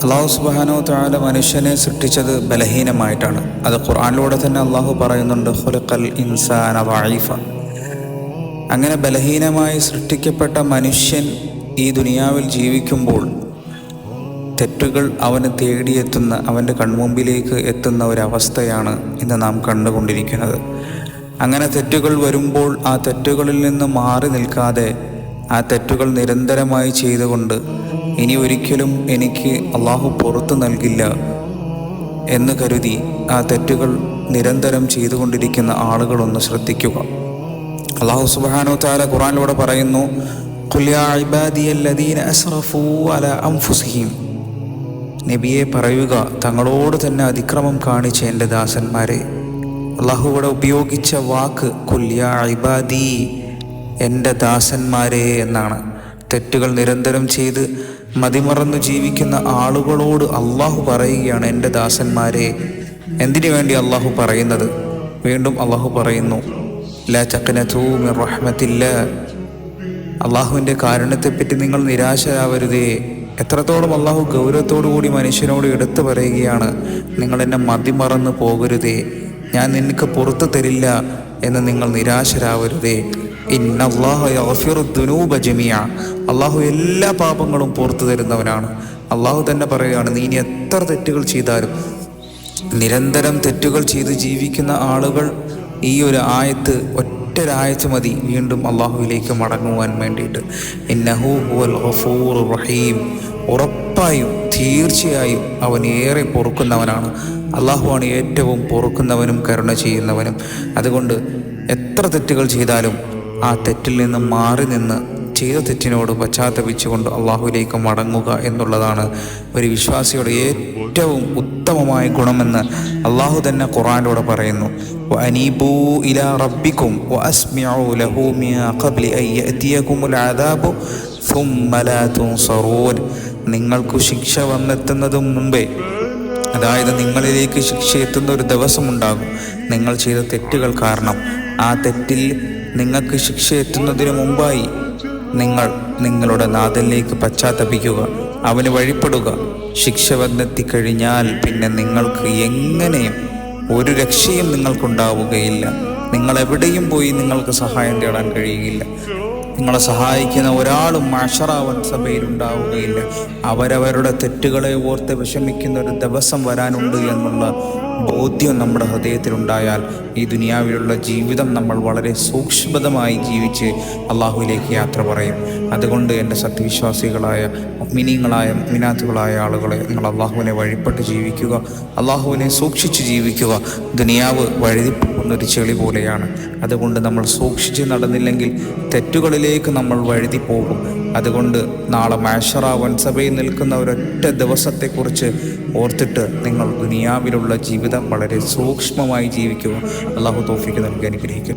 അള്ളാഹു സുബ്ഹാനഹു വ തആല മനുഷ്യനെ സൃഷ്ടിച്ചത് ബലഹീനമായിട്ടാണ്. അത് ഖുർആനിലൂടെ തന്നെ അള്ളാഹു പറയുന്നുണ്ട്, ഖുലിഖൽ ഇൻസാന ദഈഫ. അങ്ങനെ ബലഹീനമായി സൃഷ്ടിക്കപ്പെട്ട മനുഷ്യൻ ഈ ദുനിയാവിൽ ജീവിക്കുമ്പോൾ തെറ്റുകൾ അവന് തേടിയെത്തുന്ന, അവൻ്റെ കൺമുമ്പിലേക്ക് എത്തുന്ന ഒരവസ്ഥയാണ് ഇന്ന് നാം കണ്ടുകൊണ്ടിരിക്കുന്നത്. അങ്ങനെ തെറ്റുകൾ വരുമ്പോൾ ആ തെറ്റുകളിൽ നിന്ന് മാറി നിൽക്കാതെ ആ തെറ്റുകൾ നിരന്തരമായി ചെയ്തുകൊണ്ട് ഇനി ഒരിക്കലും എനിക്ക് അള്ളാഹു പുറത്തു നൽകില്ല എന്ന് കരുതി ആ തെറ്റുകൾ നിരന്തരം ചെയ്തുകൊണ്ടിരിക്കുന്ന ആളുകളൊന്ന് ശ്രദ്ധിക്കുക. അള്ളാഹു സുബ്ഹാനഹു വ തആല ഖുർആനിലൂടെ പറയുന്നു, ഖുൽ യാ ഇബാദിയല്ലദീന അസ്റഫൂ അലാ അൻഫുസിഹിം. നബിയെ പറയുക, തങ്ങളോട് തന്നെ അതിക്രമം കാണിച്ച എൻ്റെ ദാസന്മാരെ. അള്ളാഹു ഇവിടെ ഉപയോഗിച്ച വാക്ക് ഖുൽ യാ ഇബാദി, എൻ്റെ ദാസന്മാരെ എന്നാണ്. തെറ്റുകൾ നിരന്തരം ചെയ്ത് മതിമറന്നു ജീവിക്കുന്ന ആളുകളോട് അള്ളാഹു പറയുകയാണ്, എൻ്റെ ദാസന്മാരെ. എന്തിനു വേണ്ടി അള്ളാഹു പറയുന്നത്? വീണ്ടും അള്ളാഹു പറയുന്നു, ലാ തഖ്നതൂ മിൻ റഹ്മത്തില്ലാ, അള്ളാഹുവിൻ്റെ കാരുണ്യത്തെപ്പറ്റി നിങ്ങൾ നിരാശരാവരുതേ. എത്രത്തോളം അള്ളാഹു ഗൗരവത്തോടു കൂടി മനുഷ്യനോട് എടുത്തു പറയുകയാണ്, നിങ്ങൾ എന്നെ മതിമറന്നു പോകരുതേ, ഞാൻ നിനക്ക് പുറത്തു തരില്ല എന്ന് നിങ്ങൾ നിരാശരാവരുതേ. ഇന്നല്ലാഹ യഗ്ഫിറു ദുനൂബ ജമീഅ, അള്ളാഹു എല്ലാ പാപങ്ങളും പുറത്തു തരുന്നവനാണ്. അള്ളാഹു തന്നെ പറയുകയാണ്, നീ ഇനി എത്ര തെറ്റുകൾ ചെയ്താലും. നിരന്തരം തെറ്റുകൾ ചെയ്ത് ജീവിക്കുന്ന ആളുകൾ ഈ ഒരു ആയത്ത്, ഒറ്റൊരായത്ത് മതി വീണ്ടും അള്ളാഹുവിലേക്ക് മടങ്ങുവാൻ വേണ്ടിയിട്ട്. ഇന്നഹു ഹുവൽ ഗഫൂറുർ റഹീം, ഉറപ്പായും തീർച്ചയായും അവൻ ഏറെ പൊറുക്കുന്നവനാണ്. അള്ളാഹുവാണ് ഏറ്റവും പൊറുക്കുന്നവനും കരുണ ചെയ്യുന്നവനും. അതുകൊണ്ട് എത്ര തെറ്റുകൾ ചെയ്താലും ആ തെറ്റിൽ നിന്ന് മാറി നിന്ന് ചെയ്ത തെറ്റിനോട് പശ്ചാത്തപിച്ചുകൊണ്ട് അള്ളാഹുവിലേക്ക് മടങ്ങുക എന്നുള്ളതാണ് ഒരു വിശ്വാസിയുടെ ഏറ്റവും ഉത്തമമായ ഗുണമെന്ന് അള്ളാഹു തന്നെ ഖുർആനിലൂടെ പറയുന്നു. വഅനീബൂ ഇലാ റബ്ബിക്കും വഅസ്മിഉ ലഹു മിൻ ഖബ്ലി അൻ യഅതിയകുമുൽ അദാബു സുമ്മ ലാ തുൻസറൂൻ. നിങ്ങൾക്ക് ശിക്ഷ വന്നെത്തുന്നതിന് മുമ്പേ, അതായത് നിങ്ങളിലേക്ക് ശിക്ഷ എത്തുന്ന ഒരു ദിവസമുണ്ടാകും നിങ്ങൾ ചെയ്ത തെറ്റുകൾ കാരണം. ആ തെറ്റിൽ നിങ്ങൾക്ക് ശിക്ഷ എത്തുന്നതിന് മുമ്പായി നിങ്ങൾ നിങ്ങളുടെ നാഥനിലേക്ക് പശ്ചാത്തപിക്കുക, അവന് വഴിപ്പെടുക. ശിക്ഷ വന്നെത്തിക്കഴിഞ്ഞാൽ പിന്നെ നിങ്ങൾക്ക് എങ്ങനെയും ഒരു രക്ഷയും നിങ്ങൾക്കുണ്ടാവുകയില്ല. നിങ്ങളെവിടെയും പോയി നിങ്ങൾക്ക് സഹായം തേടാൻ കഴിയുകയില്ല. നിങ്ങളെ സഹായിക്കുന്ന ഒരാളും മഅ്ശറ സഭയിൽ ഉണ്ടാവുകയില്ല. അവരവരുടെ തെറ്റുകളെ ഓർത്ത് വിഷമിക്കുന്ന ഒരു ദിവസം വരാനുണ്ട് എന്നുള്ള ബോധ്യം നമ്മുടെ ഹൃദയത്തിലുണ്ടായാൽ ഈ ദുനിയാവിലുള്ള ജീവിതം നമ്മൾ വളരെ സൂക്ഷ്മതമായി ജീവിച്ച് അള്ളാഹുവിലേക്ക് യാത്ര പറയും. അതുകൊണ്ട് എൻ്റെ സത്യവിശ്വാസികളായ മുഅ്മിനീങ്ങളായ മുഅ്മിനാത്തുകളായ ആളുകളെ, നിങ്ങൾ അള്ളാഹുവിനെ വഴിപ്പെട്ട് ജീവിക്കുക, അള്ളാഹുവിനെ സൂക്ഷിച്ച് ജീവിക്കുക. ദുനിയാവ് വഴുതിപ്പോകുന്നൊരു ചെളി പോലെയാണ്. അതുകൊണ്ട് നമ്മൾ സൂക്ഷിച്ച് നടന്നില്ലെങ്കിൽ തെറ്റുകളിലേക്ക് നമ്മൾ വഴുതി പോകും. അതുകൊണ്ട് നാളെ മഅ്ശറ വൻസഭയിൽ നിൽക്കുന്ന ഒരൊറ്റ ദിവസത്തെക്കുറിച്ച് ഓർത്തിട്ട് നിങ്ങൾ ദുനിയാവിലുള്ള ജീവിതം വളരെ സൂക്ഷ്മമായി ജീവിക്കുക. അള്ളാഹു തൗഫീഖ് നൽകി അനുഗ്രഹിക്കും.